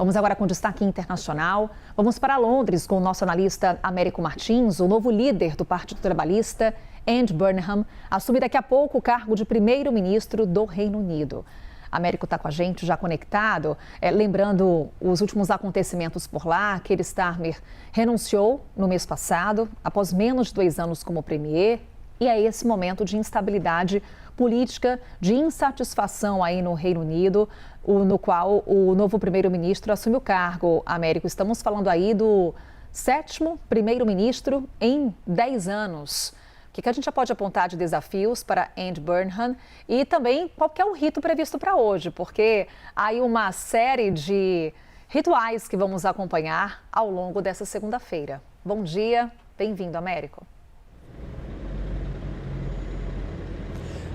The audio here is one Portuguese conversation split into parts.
Vamos agora com destaque internacional. Vamos para Londres com o nosso analista Américo Martins. O novo líder do Partido Trabalhista, Andy Burnham, assume daqui a pouco o cargo de primeiro-ministro do Reino Unido. Américo está com a gente já conectado, lembrando os últimos acontecimentos por lá. Keir Starmer renunciou no mês passado, após menos de 2 anos como premier. E é esse momento de instabilidade política, de insatisfação aí no Reino Unido, no qual o novo primeiro-ministro assume o cargo. Américo, estamos falando aí do 7º primeiro-ministro em 10 anos. O que a gente já pode apontar de desafios para Andy Burnham e também qual que é o rito previsto para hoje, porque há aí uma série de rituais que vamos acompanhar ao longo dessa segunda-feira. Bom dia, bem-vindo, Américo.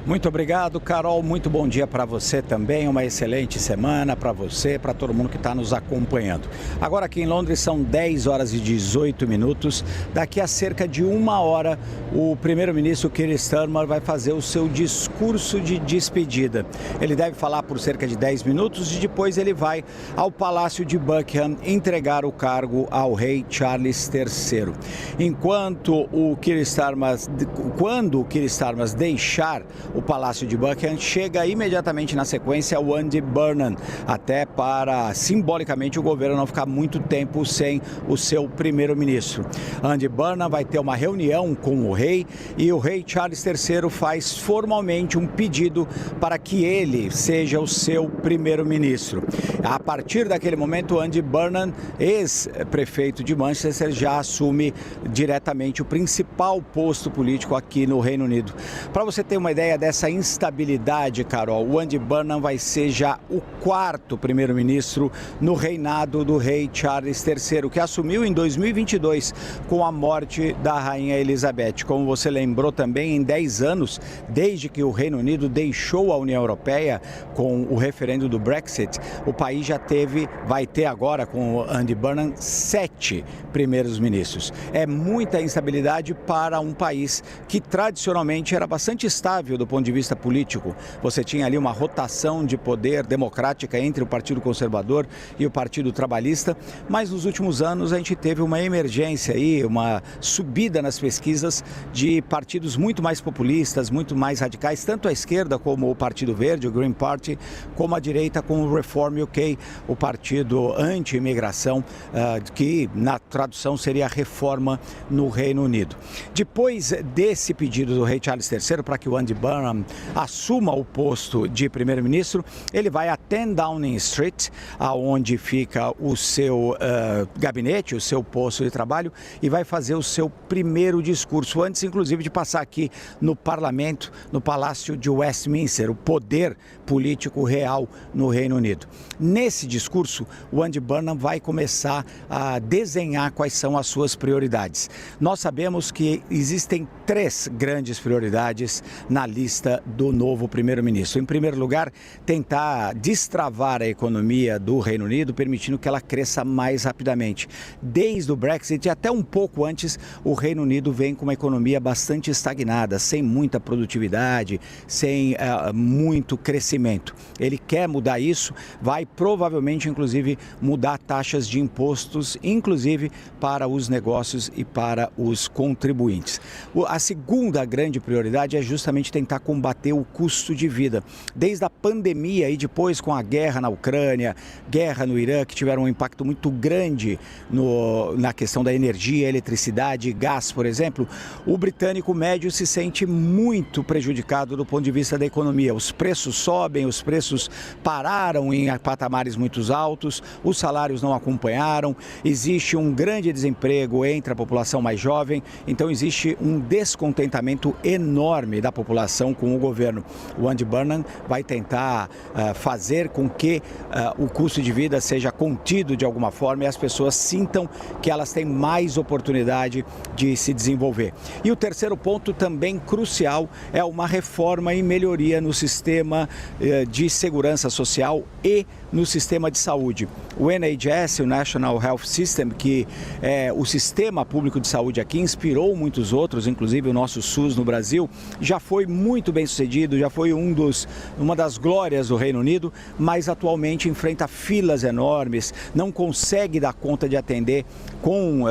Muito obrigado, Carol. Muito bom dia para você também. Uma excelente semana para você, para todo mundo que está nos acompanhando. Agora aqui em Londres são 10 horas e 18 minutos. Daqui a cerca de 1 hora, o primeiro-ministro Keir Starmer vai fazer o seu discurso de despedida. Ele deve falar por cerca de 10 minutos e depois ele vai ao Palácio de Buckingham entregar o cargo ao rei Charles III. Quando o Keir Starmer deixar o Palácio de Buckingham, chega imediatamente na sequência o Andy Burnham, até para, simbolicamente, o governo não ficar muito tempo sem o seu primeiro-ministro. Andy Burnham vai ter uma reunião com o rei e o rei Charles III faz formalmente um pedido para que ele seja o seu primeiro-ministro. A partir daquele momento, Andy Burnham, ex-prefeito de Manchester, já assume diretamente o principal posto político aqui no Reino Unido. Para você ter uma ideia dessa instabilidade, Carol, o Andy Burnham vai ser já o 4º primeiro-ministro no reinado do rei Charles III, que assumiu em 2022 com a morte da rainha Elizabeth. Como você lembrou também, em 10 anos, desde que o Reino Unido deixou a União Europeia com o referendo do Brexit, o país vai ter agora com o Andy Burnham 7 primeiros-ministros. É muita instabilidade para um país que tradicionalmente era bastante estável do ponto de vista político. Você tinha ali uma rotação de poder democrática entre o Partido Conservador e o Partido Trabalhista, mas nos últimos anos a gente teve uma emergência aí, uma subida nas pesquisas de partidos muito mais populistas, muito mais radicais, tanto à esquerda como o Partido Verde, o Green Party, como à direita com o Reform UK, o partido anti-imigração, que na tradução seria a reforma no Reino Unido. Depois desse pedido do rei Charles III para que o Andy Burnham assuma o posto de primeiro-ministro, ele vai até Downing Street, aonde fica o seu gabinete, o seu posto de trabalho, e vai fazer o seu primeiro discurso, antes inclusive de passar aqui no Parlamento, no Palácio de Westminster, o poder político real no Reino Unido. Nesse discurso, o Andy Burnham vai começar a desenhar quais são as suas prioridades. Nós sabemos que existem 3 grandes prioridades na lista do novo primeiro-ministro. Em primeiro lugar, tentar destravar a economia do Reino Unido, permitindo que ela cresça mais rapidamente. Desde o Brexit e até um pouco antes, o Reino Unido vem com uma economia bastante estagnada, sem muita produtividade, sem muito crescimento. Ele quer mudar isso, vai provavelmente, inclusive, mudar taxas de impostos, inclusive para os negócios e para os contribuintes. A segunda grande prioridade é justamente tentar combater o custo de vida. Desde a pandemia e depois com a guerra na Ucrânia, guerra no Irã, que tiveram um impacto muito grande na questão da energia, eletricidade e gás, por exemplo, o britânico médio se sente muito prejudicado do ponto de vista da economia. Os preços sobem, os preços pararam em patamares muito altos, os salários não acompanharam, existe um grande desemprego entre a população mais jovem, então existe um descontentamento enorme da população com o governo. O Andy Burnham vai tentar fazer com que o custo de vida seja contido de alguma forma e as pessoas sintam que elas têm mais oportunidade de se desenvolver. E o terceiro ponto também crucial é uma reforma e melhoria no sistema de segurança social e no sistema de saúde. O NHS, o National Health System, que é o sistema público de saúde aqui, inspirou muitos outros, inclusive o nosso SUS no Brasil, já foi muito bem sucedido, já foi uma das glórias do Reino Unido, mas atualmente enfrenta filas enormes, não consegue dar conta de atender com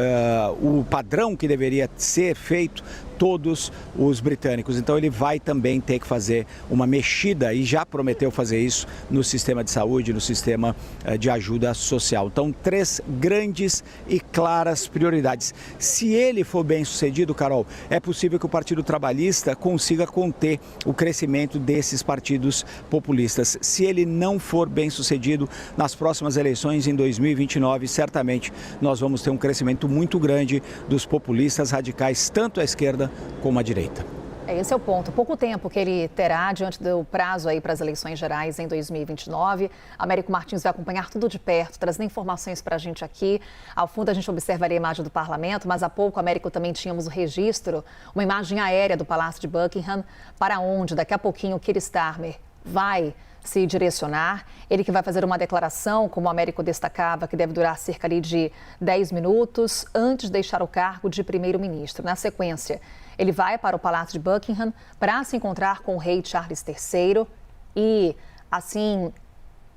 o padrão que deveria ser feito todos os britânicos. Então ele vai também ter que fazer uma mexida e já prometeu fazer isso no sistema de saúde, no sistema de ajuda social. Então, 3 grandes e claras prioridades. Se ele for bem sucedido, Carol, é possível que o Partido Trabalhista consiga conter o crescimento desses partidos populistas. Se ele não for bem sucedido nas próximas eleições em 2029, certamente nós vamos ter um crescimento muito grande dos populistas radicais, tanto à esquerda como à direita. Esse é o ponto. Pouco tempo que ele terá diante do prazo aí para as eleições gerais em 2029. Américo Martins vai acompanhar tudo de perto, trazendo informações para a gente aqui. Ao fundo a gente observaria a imagem do parlamento, mas há pouco, Américo, também tínhamos o registro, uma imagem aérea do Palácio de Buckingham, para onde daqui a pouquinho o Keir Starmer vai se direcionar. Ele que vai fazer uma declaração, como o Américo destacava, que deve durar cerca de 10 minutos antes de deixar o cargo de primeiro-ministro. Na sequência, ele vai para o Palácio de Buckingham para se encontrar com o rei Charles III e, assim,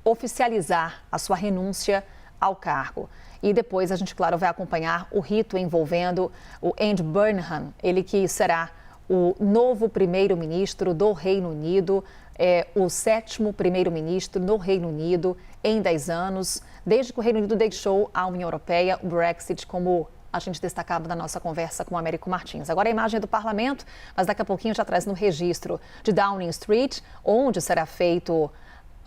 oficializar a sua renúncia ao cargo. E depois a gente, claro, vai acompanhar o rito envolvendo o Andy Burnham, ele que será o novo primeiro-ministro do Reino Unido, o 7º primeiro-ministro no Reino Unido em 10 anos, desde que o Reino Unido deixou a União Europeia, o Brexit, como a gente destacava na nossa conversa com o Américo Martins. Agora a imagem do parlamento, mas daqui a pouquinho já traz no registro de Downing Street, onde será feito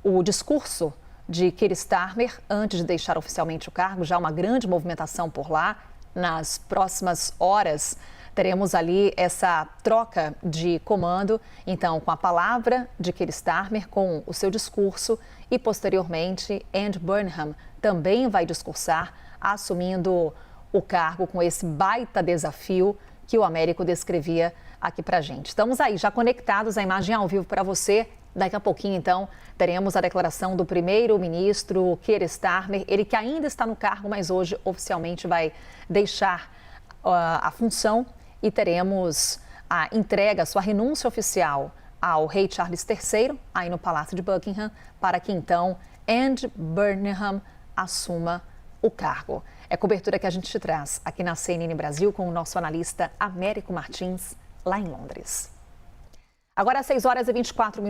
o discurso de Keir Starmer antes de deixar oficialmente o cargo. Já uma grande movimentação por lá. Nas próximas horas teremos ali essa troca de comando, então com a palavra de Keir Starmer, com o seu discurso e posteriormente Andy Burnham também vai discursar, assumindo o cargo com esse baita desafio que o Américo descrevia aqui pra gente. Estamos aí já conectados, a imagem ao vivo para você. Daqui a pouquinho, então, teremos a declaração do primeiro-ministro Keir Starmer, ele que ainda está no cargo, mas hoje oficialmente vai deixar a função e teremos a entrega, sua renúncia oficial ao rei Charles III, aí no Palácio de Buckingham, para que então Andy Burnham assuma o cargo. É a cobertura que a gente te traz aqui na CNN Brasil com o nosso analista Américo Martins, lá em Londres. Agora, às 6h24,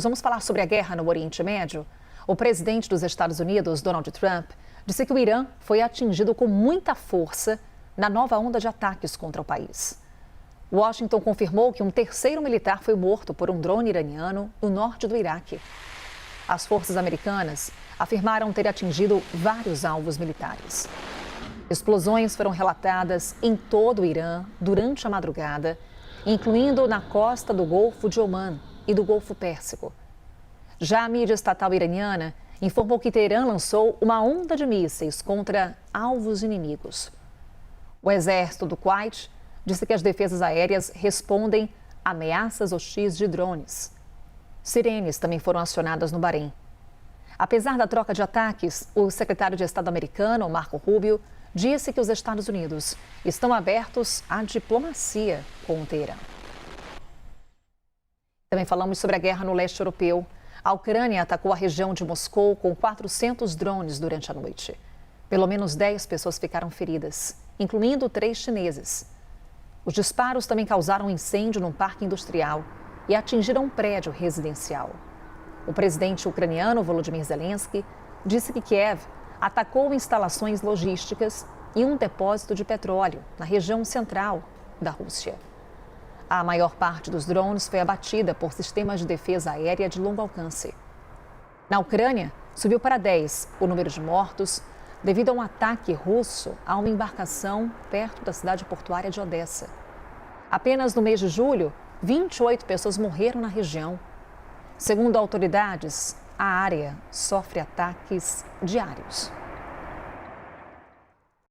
vamos falar sobre a guerra no Oriente Médio. O presidente dos Estados Unidos, Donald Trump, disse que o Irã foi atingido com muita força na nova onda de ataques contra o país. Washington confirmou que um 3º militar foi morto por um drone iraniano no norte do Iraque. As forças americanas afirmaram ter atingido vários alvos militares. Explosões foram relatadas em todo o Irã durante a madrugada, incluindo na costa do Golfo de Omã e do Golfo Pérsico. Já a mídia estatal iraniana informou que Teherã lançou uma onda de mísseis contra alvos inimigos. O exército do Kuwait disse que as defesas aéreas respondem a ameaças hostis de drones. Sirenes também foram acionadas no Bahrein. Apesar da troca de ataques, o secretário de Estado americano, Marco Rubio, disse que os Estados Unidos estão abertos à diplomacia com o Teherã. Também falamos sobre a guerra no leste europeu. A Ucrânia atacou a região de Moscou com 400 drones durante a noite. Pelo menos 10 pessoas ficaram feridas, incluindo 3 chineses. Os disparos também causaram um incêndio num parque industrial e atingiram um prédio residencial. O presidente ucraniano, Volodymyr Zelensky, disse que Kiev atacou instalações logísticas e um depósito de petróleo na região central da Rússia. A maior parte dos drones foi abatida por sistemas de defesa aérea de longo alcance. Na Ucrânia, subiu para 10 o número de mortos devido a um ataque russo a uma embarcação perto da cidade portuária de Odessa. Apenas no mês de julho, 28 pessoas morreram na região. Segundo autoridades, a área sofre ataques diários.